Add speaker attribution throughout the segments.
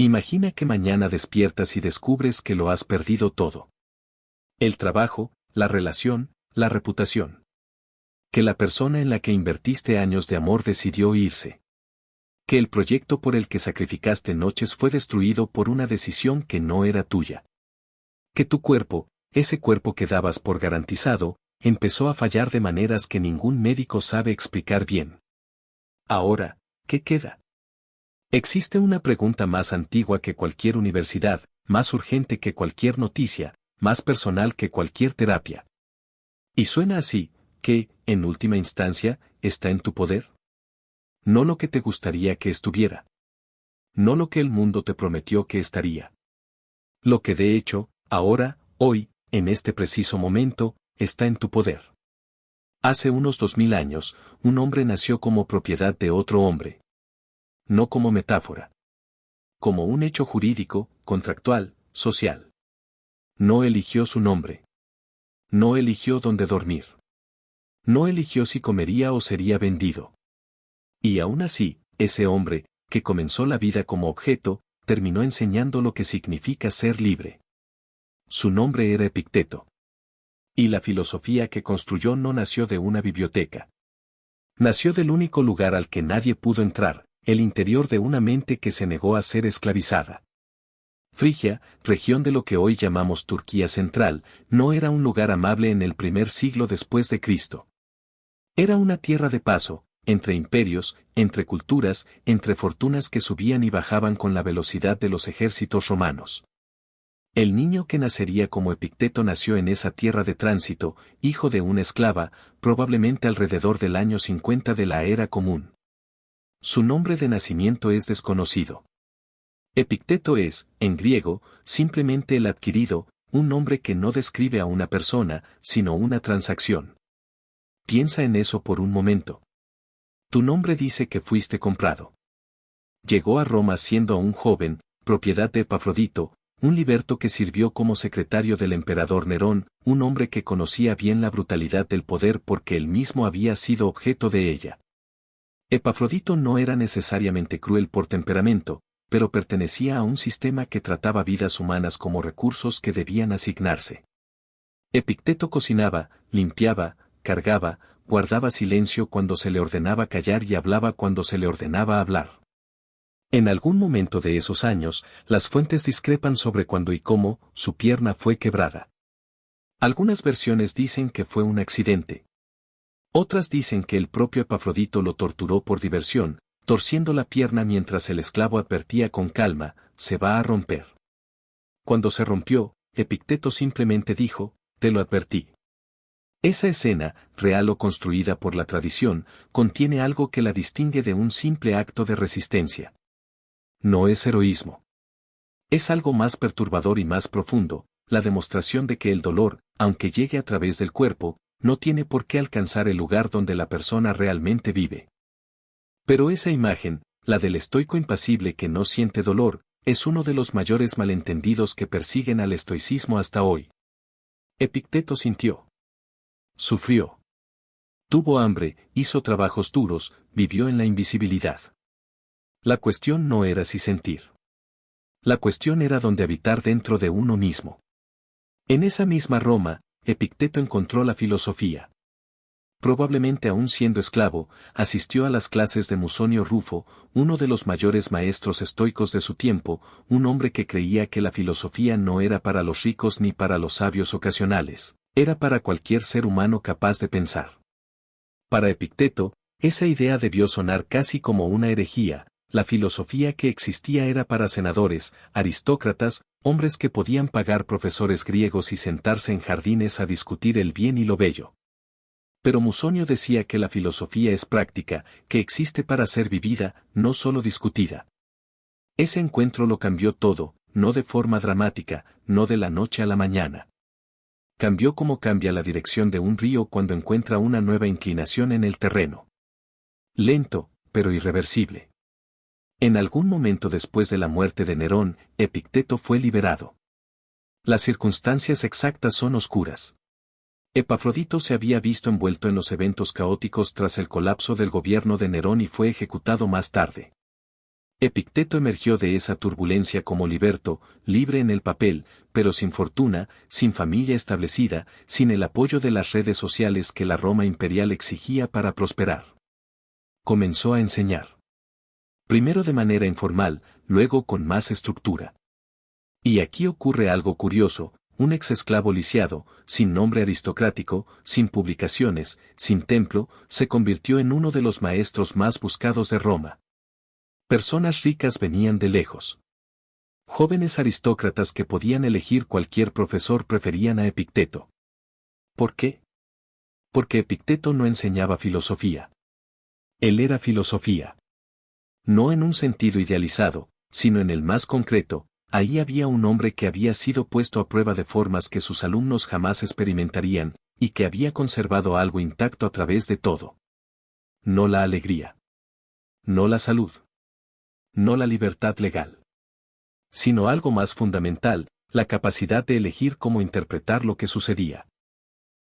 Speaker 1: Imagina que mañana despiertas y descubres que lo has perdido todo. El trabajo, la relación, la reputación. Que la persona en la que invertiste años de amor decidió irse. Que el proyecto por el que sacrificaste noches fue destruido por una decisión que no era tuya. Que tu cuerpo, ese cuerpo que dabas por garantizado, empezó a fallar de maneras que ningún médico sabe explicar bien. Ahora, ¿qué queda? Existe una pregunta más antigua que cualquier universidad, más urgente que cualquier noticia, más personal que cualquier terapia. Y suena así, ¿qué, en última instancia, está en tu poder? No lo que te gustaría que estuviera. No lo que el mundo te prometió que estaría. Lo que de hecho, ahora, hoy, en este preciso momento, está en tu poder. Hace unos 2000 años, un hombre nació como propiedad de otro hombre. No como metáfora. Como un hecho jurídico, contractual, social. No eligió su nombre. No eligió dónde dormir. No eligió si comería o sería vendido. Y aún así, ese hombre, que comenzó la vida como objeto, terminó enseñando lo que significa ser libre. Su nombre era Epicteto. Y la filosofía que construyó no nació de una biblioteca. Nació del único lugar al que nadie pudo entrar, el interior de una mente que se negó a ser esclavizada. Frigia, región de lo que hoy llamamos Turquía Central, no era un lugar amable en el primer siglo después de Cristo. Era una tierra de paso, entre imperios, entre culturas, entre fortunas que subían y bajaban con la velocidad de los ejércitos romanos. El niño que nacería como Epicteto nació en esa tierra de tránsito, hijo de una esclava, probablemente alrededor del año 50 de la era común. Su nombre de nacimiento es desconocido. Epicteto es, en griego, simplemente el adquirido, un nombre que no describe a una persona, sino una transacción. Piensa en eso por un momento. Tu nombre dice que fuiste comprado. Llegó a Roma siendo aún joven, propiedad de Epafrodito, un liberto que sirvió como secretario del emperador Nerón, un hombre que conocía bien la brutalidad del poder porque él mismo había sido objeto de ella. Epafrodito no era necesariamente cruel por temperamento, pero pertenecía a un sistema que trataba vidas humanas como recursos que debían asignarse. Epicteto cocinaba, limpiaba, cargaba, guardaba silencio cuando se le ordenaba callar y hablaba cuando se le ordenaba hablar. En algún momento de esos años, las fuentes discrepan sobre cuándo y cómo su pierna fue quebrada. Algunas versiones dicen que fue un accidente. Otras dicen que el propio Epafrodito lo torturó por diversión, torciendo la pierna mientras el esclavo advertía con calma, se va a romper. Cuando se rompió, Epicteto simplemente dijo, te lo advertí. Esa escena, real o construida por la tradición, contiene algo que la distingue de un simple acto de resistencia. No es heroísmo. Es algo más perturbador y más profundo, la demostración de que el dolor, aunque llegue a través del cuerpo, no tiene por qué alcanzar el lugar donde la persona realmente vive. Pero esa imagen, la del estoico impasible que no siente dolor, es uno de los mayores malentendidos que persiguen al estoicismo hasta hoy. Epicteto sintió. Sufrió. Tuvo hambre, hizo trabajos duros, vivió en la invisibilidad. La cuestión no era si sentir. La cuestión era dónde habitar dentro de uno mismo. En esa misma Roma, Epicteto encontró la filosofía. Probablemente aún siendo esclavo, asistió a las clases de Musonio Rufo, uno de los mayores maestros estoicos de su tiempo, un hombre que creía que la filosofía no era para los ricos ni para los sabios ocasionales, era para cualquier ser humano capaz de pensar. Para Epicteto, esa idea debió sonar casi como una herejía. La filosofía que existía era para senadores, aristócratas, hombres que podían pagar profesores griegos y sentarse en jardines a discutir el bien y lo bello. Pero Musonio decía que la filosofía es práctica, que existe para ser vivida, no solo discutida. Ese encuentro lo cambió todo, no de forma dramática, no de la noche a la mañana. Cambió como cambia la dirección de un río cuando encuentra una nueva inclinación en el terreno. Lento, pero irreversible. En algún momento después de la muerte de Nerón, Epicteto fue liberado. Las circunstancias exactas son oscuras. Epafrodito se había visto envuelto en los eventos caóticos tras el colapso del gobierno de Nerón y fue ejecutado más tarde. Epicteto emergió de esa turbulencia como liberto, libre en el papel, pero sin fortuna, sin familia establecida, sin el apoyo de las redes sociales que la Roma imperial exigía para prosperar. Comenzó a enseñar. Primero de manera informal, luego con más estructura. Y aquí ocurre algo curioso: un ex esclavo lisiado, sin nombre aristocrático, sin publicaciones, sin templo, se convirtió en uno de los maestros más buscados de Roma. Personas ricas venían de lejos. Jóvenes aristócratas que podían elegir cualquier profesor preferían a Epicteto. ¿Por qué? Porque Epicteto no enseñaba filosofía. Él era filosofía. No en un sentido idealizado, sino en el más concreto. Ahí había un hombre que había sido puesto a prueba de formas que sus alumnos jamás experimentarían, y que había conservado algo intacto a través de todo. No la alegría. No la salud. No la libertad legal. Sino algo más fundamental, la capacidad de elegir cómo interpretar lo que sucedía.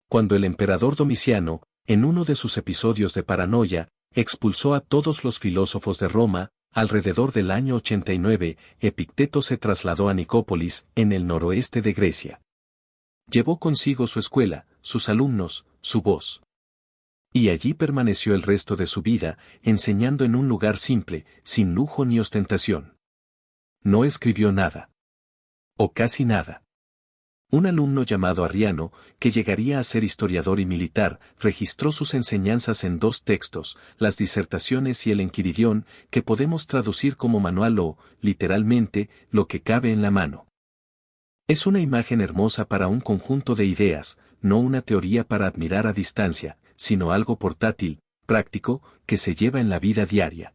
Speaker 1: Cuando el emperador Domiciano, en uno de sus episodios de paranoia, expulsó a todos los filósofos de Roma, alrededor del año 89, Epicteto se trasladó a Nicópolis, en el noroeste de Grecia. Llevó consigo su escuela, sus alumnos, su voz. Y allí permaneció el resto de su vida, enseñando en un lugar simple, sin lujo ni ostentación. No escribió nada. O casi nada. Un alumno llamado Arriano, que llegaría a ser historiador y militar, registró sus enseñanzas en 2 textos, las Disertaciones y el Enquiridión, que podemos traducir como manual o, literalmente, lo que cabe en la mano. Es una imagen hermosa para un conjunto de ideas, no una teoría para admirar a distancia, sino algo portátil, práctico, que se lleva en la vida diaria.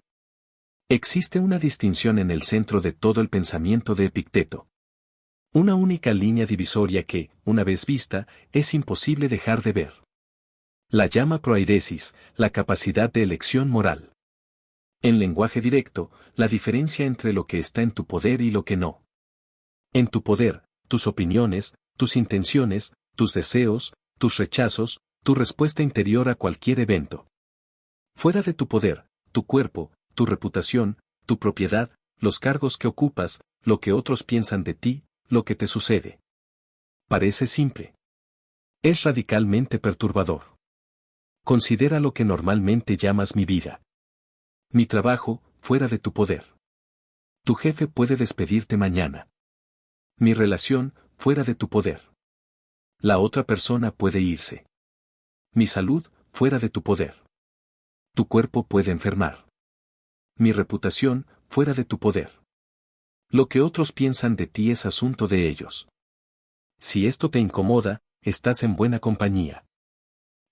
Speaker 1: Existe una distinción en el centro de todo el pensamiento de Epicteto. Una única línea divisoria que, una vez vista, es imposible dejar de ver. La llama proaidesis, la capacidad de elección moral. En lenguaje directo, la diferencia entre lo que está en tu poder y lo que no. En tu poder, tus opiniones, tus intenciones, tus deseos, tus rechazos, tu respuesta interior a cualquier evento. Fuera de tu poder, tu cuerpo, tu reputación, tu propiedad, los cargos que ocupas, lo que otros piensan de ti, lo que te sucede. Parece simple. Es radicalmente perturbador. Considera lo que normalmente llamas mi vida. Mi trabajo, fuera de tu poder. Tu jefe puede despedirte mañana. Mi relación, fuera de tu poder. La otra persona puede irse. Mi salud, fuera de tu poder. Tu cuerpo puede enfermar. Mi reputación, fuera de tu poder. Lo que otros piensan de ti es asunto de ellos. Si esto te incomoda, estás en buena compañía.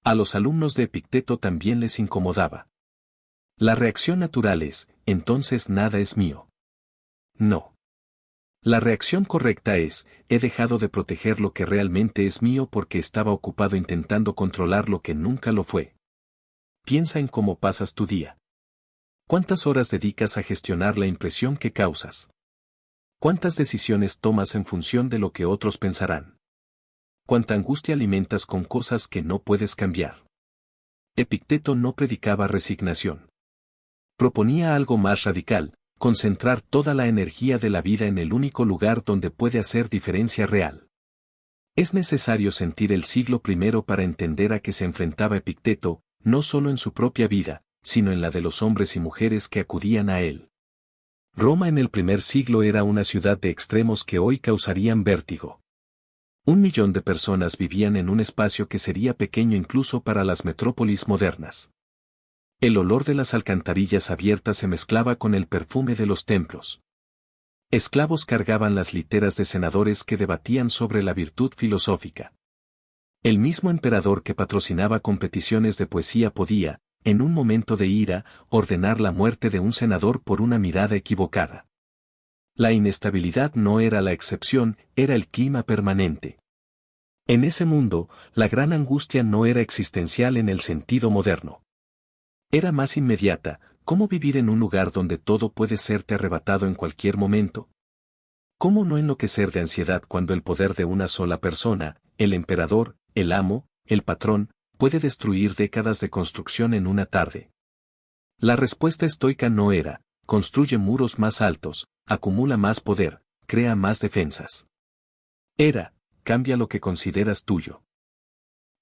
Speaker 1: A los alumnos de Epicteto también les incomodaba. La reacción natural es, entonces nada es mío. No. La reacción correcta es, he dejado de proteger lo que realmente es mío porque estaba ocupado intentando controlar lo que nunca lo fue. Piensa en cómo pasas tu día. ¿Cuántas horas dedicas a gestionar la impresión que causas? ¿Cuántas decisiones tomas en función de lo que otros pensarán? ¿Cuánta angustia alimentas con cosas que no puedes cambiar? Epicteto no predicaba resignación. Proponía algo más radical: concentrar toda la energía de la vida en el único lugar donde puede hacer diferencia real. Es necesario sentir el siglo I para entender a qué se enfrentaba Epicteto, no solo en su propia vida, sino en la de los hombres y mujeres que acudían a él. Roma en el primer siglo era una ciudad de extremos que hoy causarían vértigo. 1 millón de personas vivían en un espacio que sería pequeño incluso para las metrópolis modernas. El olor de las alcantarillas abiertas se mezclaba con el perfume de los templos. Esclavos cargaban las literas de senadores que debatían sobre la virtud filosófica. El mismo emperador que patrocinaba competiciones de poesía podía, en un momento de ira, ordenar la muerte de un senador por una mirada equivocada. La inestabilidad no era la excepción, era el clima permanente. En ese mundo, la gran angustia no era existencial en el sentido moderno. Era más inmediata: ¿cómo vivir en un lugar donde todo puede serte arrebatado en cualquier momento? ¿Cómo no enloquecer de ansiedad cuando el poder de una sola persona, el emperador, el amo, el patrón, puede destruir décadas de construcción en una tarde? La respuesta estoica no era, construye muros más altos, acumula más poder, crea más defensas. Cambia lo que consideras tuyo.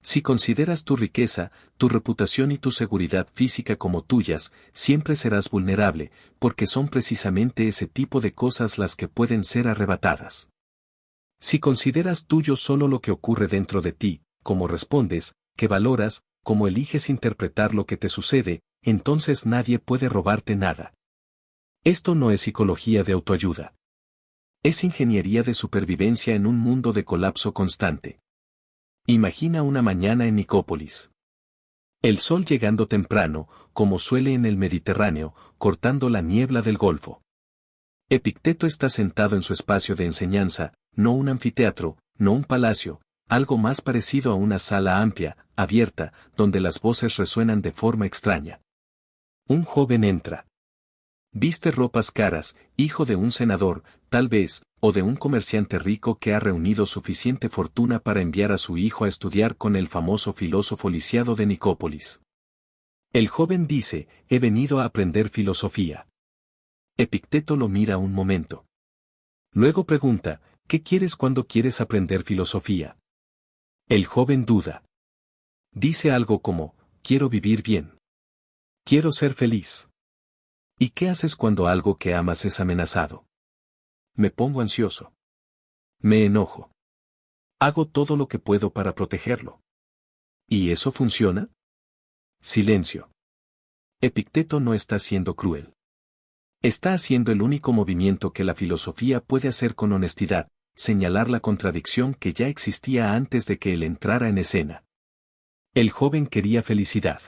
Speaker 1: Si consideras tu riqueza, tu reputación y tu seguridad física como tuyas, siempre serás vulnerable, porque son precisamente ese tipo de cosas las que pueden ser arrebatadas. Si consideras tuyo solo lo que ocurre dentro de ti, cómo respondes, qué valoras, cómo eliges interpretar lo que te sucede, entonces nadie puede robarte nada. Esto no es psicología de autoayuda. Es ingeniería de supervivencia en un mundo de colapso constante. Imagina una mañana en Nicópolis. El sol llegando temprano, como suele en el Mediterráneo, cortando la niebla del Golfo. Epicteto está sentado en su espacio de enseñanza, no un anfiteatro, no un palacio, algo más parecido a una sala amplia, abierta, donde las voces resuenan de forma extraña. Un joven entra. Viste ropas caras, hijo de un senador, tal vez, o de un comerciante rico que ha reunido suficiente fortuna para enviar a su hijo a estudiar con el famoso filósofo Lisiado de Nicópolis. El joven dice, he venido a aprender filosofía. Epicteto lo mira un momento. Luego pregunta, ¿qué quieres cuando quieres aprender filosofía? El joven duda. Dice algo como, quiero vivir bien. Quiero ser feliz. ¿Y qué haces cuando algo que amas es amenazado? Me pongo ansioso. Me enojo. Hago todo lo que puedo para protegerlo. ¿Y eso funciona? Silencio. Epicteto no está siendo cruel. Está haciendo el único movimiento que la filosofía puede hacer con honestidad, señalar la contradicción que ya existía antes de que él entrara en escena. El joven quería felicidad.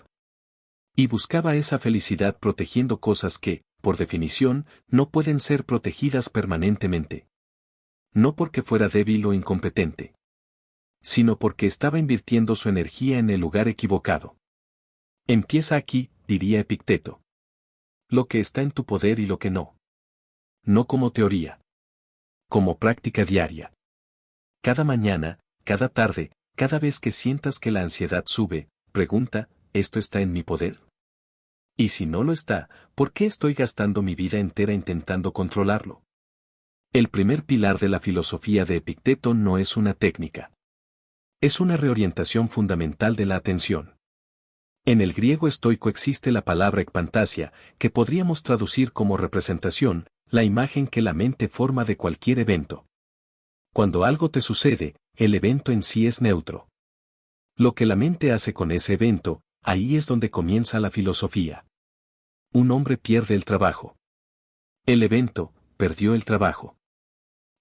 Speaker 1: Y buscaba esa felicidad protegiendo cosas que, por definición, no pueden ser protegidas permanentemente. No porque fuera débil o incompetente, sino porque estaba invirtiendo su energía en el lugar equivocado. Empieza aquí, diría Epicteto. Lo que está en tu poder y lo que no. No como teoría. Como práctica diaria. Cada mañana, cada tarde, cada vez que sientas que la ansiedad sube, pregunta, ¿esto está en mi poder? Y si no lo está, ¿por qué estoy gastando mi vida entera intentando controlarlo? El primer pilar de la filosofía de Epicteto no es una técnica. Es una reorientación fundamental de la atención. En el griego estoico existe la palabra ekpantasia, que podríamos traducir como representación, la imagen que la mente forma de cualquier evento. Cuando algo te sucede, el evento en sí es neutro. Lo que la mente hace con ese evento, ahí es donde comienza la filosofía. Un hombre pierde el trabajo. El evento, perdió el trabajo.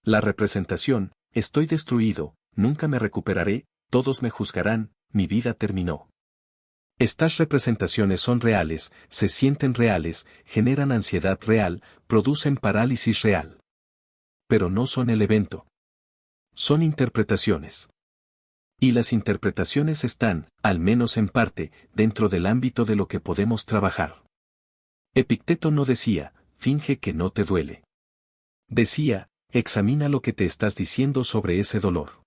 Speaker 1: La representación, estoy destruido, nunca me recuperaré, todos me juzgarán, mi vida terminó. Estas representaciones son reales, se sienten reales, generan ansiedad real, producen parálisis real. Pero no son el evento. Son interpretaciones. Y las interpretaciones están, al menos en parte, dentro del ámbito de lo que podemos trabajar. Epicteto no decía, finge que no te duele. Decía, examina lo que te estás diciendo sobre ese dolor.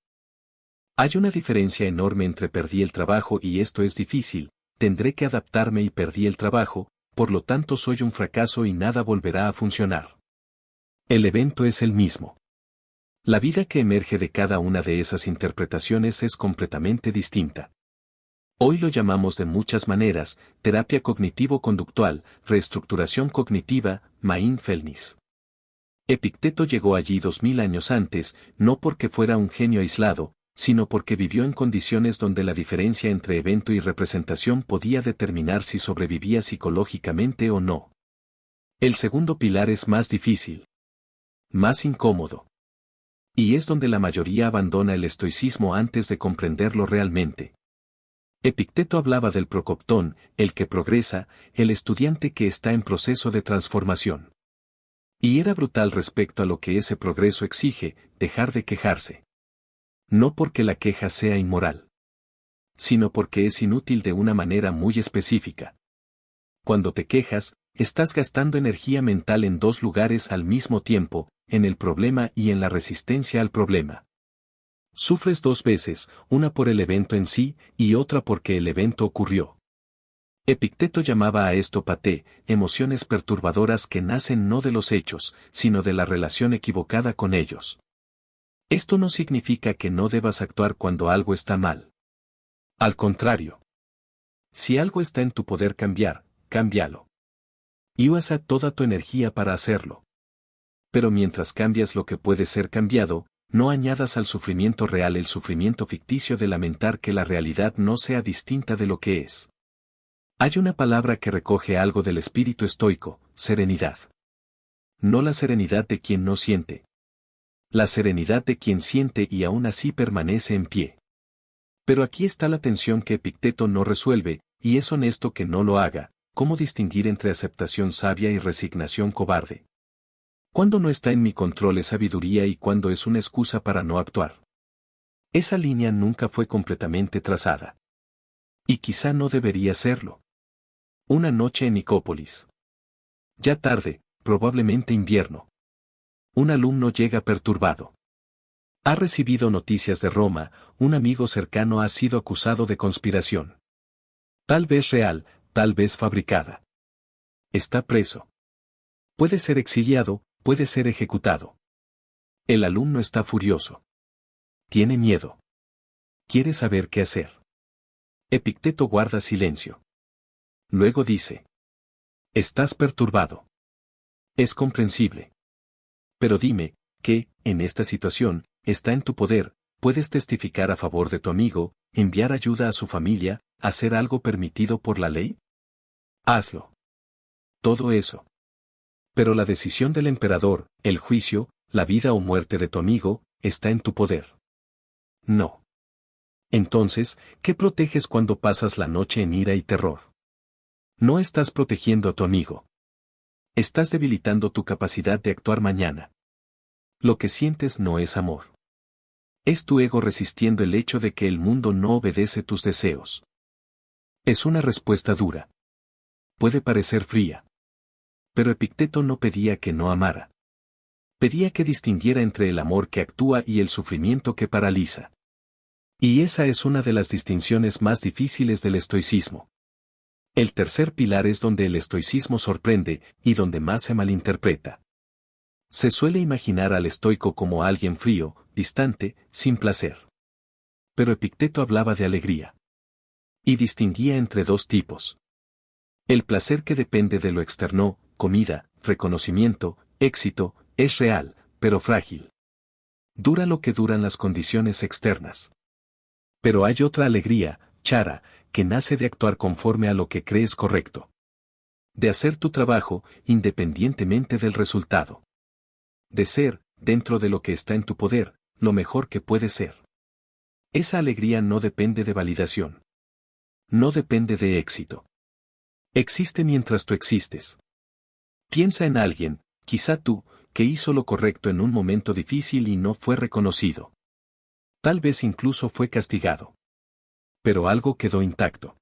Speaker 1: Hay una diferencia enorme entre perdí el trabajo y esto es difícil, tendré que adaptarme y perdí el trabajo, por lo tanto soy un fracaso y nada volverá a funcionar. El evento es el mismo. La vida que emerge de cada una de esas interpretaciones es completamente distinta. Hoy lo llamamos de muchas maneras, terapia cognitivo-conductual, reestructuración cognitiva, mindfulness. Epicteto llegó allí 2000 años antes, no porque fuera un genio aislado, sino porque vivió en condiciones donde la diferencia entre evento y representación podía determinar si sobrevivía psicológicamente o no. El segundo pilar es más difícil. Más incómodo. Y es donde la mayoría abandona el estoicismo antes de comprenderlo realmente. Epicteto hablaba del procoptón, el que progresa, el estudiante que está en proceso de transformación. Y era brutal respecto a lo que ese progreso exige, dejar de quejarse. No porque la queja sea inmoral, sino porque es inútil de una manera muy específica. Cuando te quejas, estás gastando energía mental en dos lugares al mismo tiempo, en el problema y en la resistencia al problema. Sufres dos veces, una por el evento en sí y otra porque el evento ocurrió. Epicteto llamaba a esto paté, emociones perturbadoras que nacen no de los hechos, sino de la relación equivocada con ellos. Esto no significa que no debas actuar cuando algo está mal. Al contrario. Si algo está en tu poder cambiar, cámbialo. Y usa toda tu energía para hacerlo. Pero mientras cambias lo que puede ser cambiado, no añadas al sufrimiento real el sufrimiento ficticio de lamentar que la realidad no sea distinta de lo que es. Hay una palabra que recoge algo del espíritu estoico, serenidad. No la serenidad de quien no siente. La serenidad de quien siente y aún así permanece en pie. Pero aquí está la tensión que Epicteto no resuelve, y es honesto que no lo haga. ¿Cómo distinguir entre aceptación sabia y resignación cobarde? ¿Cuándo no está en mi control es sabiduría y cuándo es una excusa para no actuar? Esa línea nunca fue completamente trazada. Y quizá no debería serlo. Una noche en Nicópolis. Ya tarde, probablemente invierno. Un alumno llega perturbado. Ha recibido noticias de Roma, un amigo cercano ha sido acusado de conspiración. Tal vez real, tal vez fabricada. Está preso. Puede ser exiliado, puede ser ejecutado. El alumno está furioso. Tiene miedo. Quiere saber qué hacer. Epicteto guarda silencio. Luego dice: estás perturbado. Es comprensible. Pero dime, ¿qué, en esta situación, está en tu poder? Puedes testificar a favor de tu amigo, enviar ayuda a su familia, hacer algo permitido por la ley. Hazlo. Todo eso. Pero la decisión del emperador, el juicio, la vida o muerte de tu amigo, está en tu poder. No. Entonces, ¿qué proteges cuando pasas la noche en ira y terror? No estás protegiendo a tu amigo. Estás debilitando tu capacidad de actuar mañana. Lo que sientes no es amor. Es tu ego resistiendo el hecho de que el mundo no obedece tus deseos. Es una respuesta dura. Puede parecer fría. Pero Epicteto no pedía que no amara. Pedía que distinguiera entre el amor que actúa y el sufrimiento que paraliza. Y esa es una de las distinciones más difíciles del estoicismo. El tercer pilar es donde el estoicismo sorprende y donde más se malinterpreta. Se suele imaginar al estoico como alguien frío, distante, sin placer. Pero Epicteto hablaba de alegría. Y distinguía entre dos tipos. El placer que depende de lo externo, comida, reconocimiento, éxito, es real, pero frágil. Dura lo que duran las condiciones externas. Pero hay otra alegría, chara, que nace de actuar conforme a lo que crees correcto. De hacer tu trabajo, independientemente del resultado. De ser, dentro de lo que está en tu poder, lo mejor que puedes ser. Esa alegría no depende de validación. No depende de éxito. Existe mientras tú existes. Piensa en alguien, quizá tú, que hizo lo correcto en un momento difícil y no fue reconocido. Tal vez incluso fue castigado. Pero algo quedó intacto.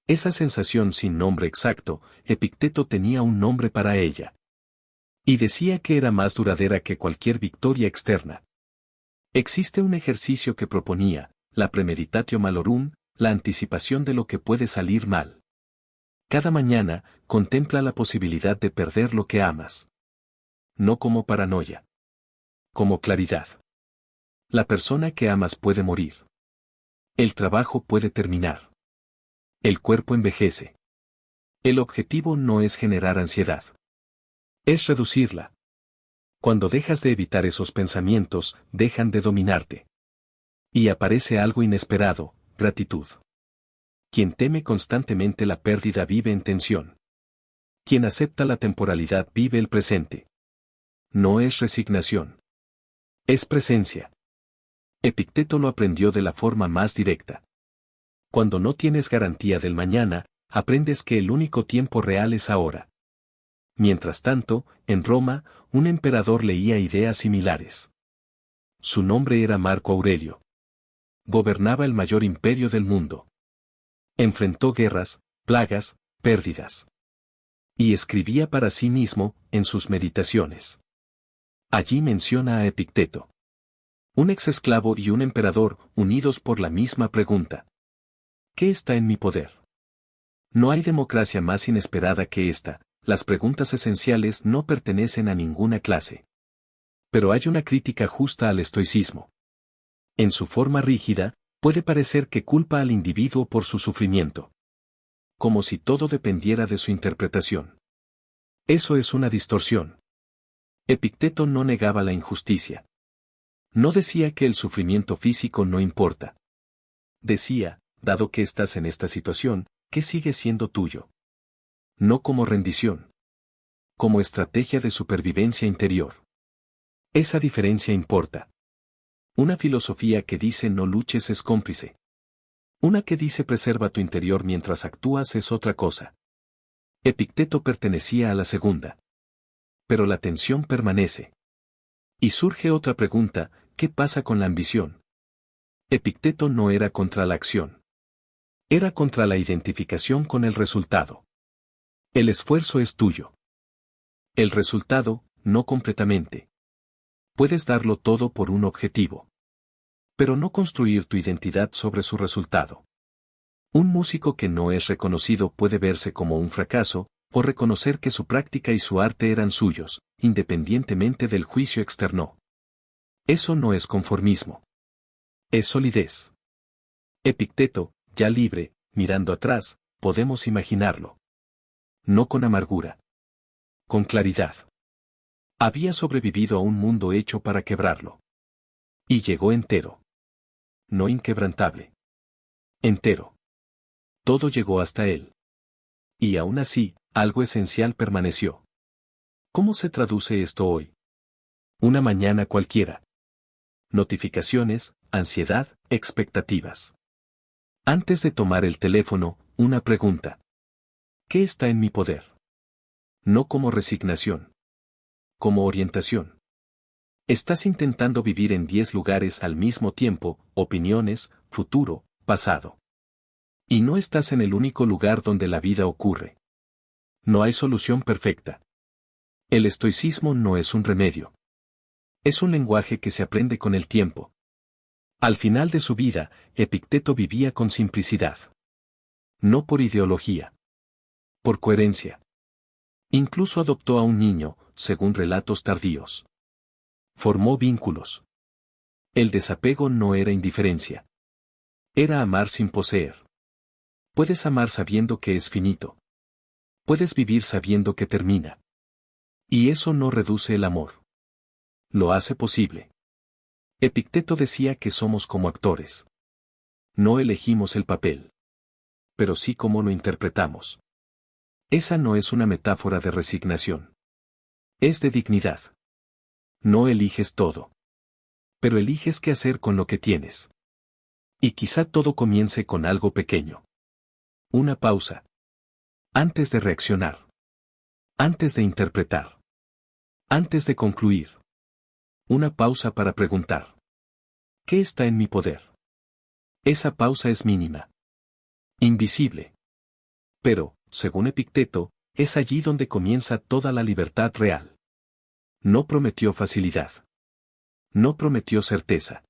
Speaker 1: Esa sensación sin nombre exacto, Epicteto tenía un nombre para ella. Y decía que era más duradera que cualquier victoria externa. Existe un ejercicio que proponía, la premeditatio malorum, la anticipación de lo que puede salir mal. Cada mañana, contempla la posibilidad de perder lo que amas. No como paranoia. Como claridad. La persona que amas puede morir. El trabajo puede terminar. El cuerpo envejece. El objetivo no es generar ansiedad. Es reducirla. Cuando dejas de evitar esos pensamientos, dejan de dominarte. Y aparece algo inesperado, gratitud. Quien teme constantemente la pérdida vive en tensión. Quien acepta la temporalidad vive el presente. No es resignación. Es presencia. Epicteto lo aprendió de la forma más directa. Cuando no tienes garantía del mañana, aprendes que el único tiempo real es ahora. Mientras tanto, en Roma, un emperador leía ideas similares. Su nombre era Marco Aurelio. Gobernaba el mayor imperio del mundo. Enfrentó guerras, plagas, pérdidas. Y escribía para sí mismo, en sus meditaciones. Allí menciona a Epicteto. Un exesclavo y un emperador, unidos por la misma pregunta. ¿Qué está en mi poder? No hay democracia más inesperada que esta, las preguntas esenciales no pertenecen a ninguna clase. Pero hay una crítica justa al estoicismo. En su forma rígida, puede parecer que culpa al individuo por su sufrimiento. Como si todo dependiera de su interpretación. Eso es una distorsión. Epicteto no negaba la injusticia. No decía que el sufrimiento físico no importa. Decía, dado que estás en esta situación, que sigue siendo tuyo. No como rendición. Como estrategia de supervivencia interior. Esa diferencia importa. Una filosofía que dice no luches es cómplice. Una que dice preserva tu interior mientras actúas es otra cosa. Epicteto pertenecía a la segunda. Pero la tensión permanece. Y surge otra pregunta, ¿qué pasa con la ambición? Epicteto no era contra la acción. Era contra la identificación con el resultado. El esfuerzo es tuyo. El resultado, no completamente. Puedes darlo todo por un objetivo. Pero no construir tu identidad sobre su resultado. Un músico que no es reconocido puede verse como un fracaso, o reconocer que su práctica y su arte eran suyos, independientemente del juicio externo. Eso no es conformismo. Es solidez. Epicteto, ya libre, mirando atrás, podemos imaginarlo. No con amargura. Con claridad. Había sobrevivido a un mundo hecho para quebrarlo. Y llegó entero. No inquebrantable. Entero. Todo llegó hasta él. Y aún así, algo esencial permaneció. ¿Cómo se traduce esto hoy? Una mañana cualquiera. Notificaciones, ansiedad, expectativas. Antes de tomar el teléfono, una pregunta. ¿Qué está en mi poder? No como resignación. Como orientación. Estás intentando vivir en 10 lugares al mismo tiempo, opiniones, futuro, pasado. Y no estás en el único lugar donde la vida ocurre. No hay solución perfecta. El estoicismo no es un remedio. Es un lenguaje que se aprende con el tiempo. Al final de su vida, Epicteto vivía con simplicidad. No por ideología. Por coherencia. Incluso adoptó a un niño, según relatos tardíos. Formó vínculos. El desapego no era indiferencia. Era amar sin poseer. Puedes amar sabiendo que es finito. Puedes vivir sabiendo que termina. Y eso no reduce el amor. Lo hace posible. Epicteto decía que somos como actores. No elegimos el papel. Pero sí cómo lo interpretamos. Esa no es una metáfora de resignación. Es de dignidad. No eliges todo. Pero eliges qué hacer con lo que tienes. Y quizá todo comience con algo pequeño. Una pausa. Antes de reaccionar. Antes de interpretar. Antes de concluir. Una pausa para preguntar. ¿Qué está en mi poder? Esa pausa es mínima. Invisible. Pero, según Epicteto, es allí donde comienza toda la libertad real. No prometió facilidad. No prometió certeza.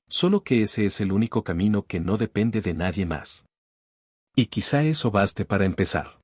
Speaker 1: Solo que ese es el único camino que no depende de nadie más. Y quizá eso baste para empezar.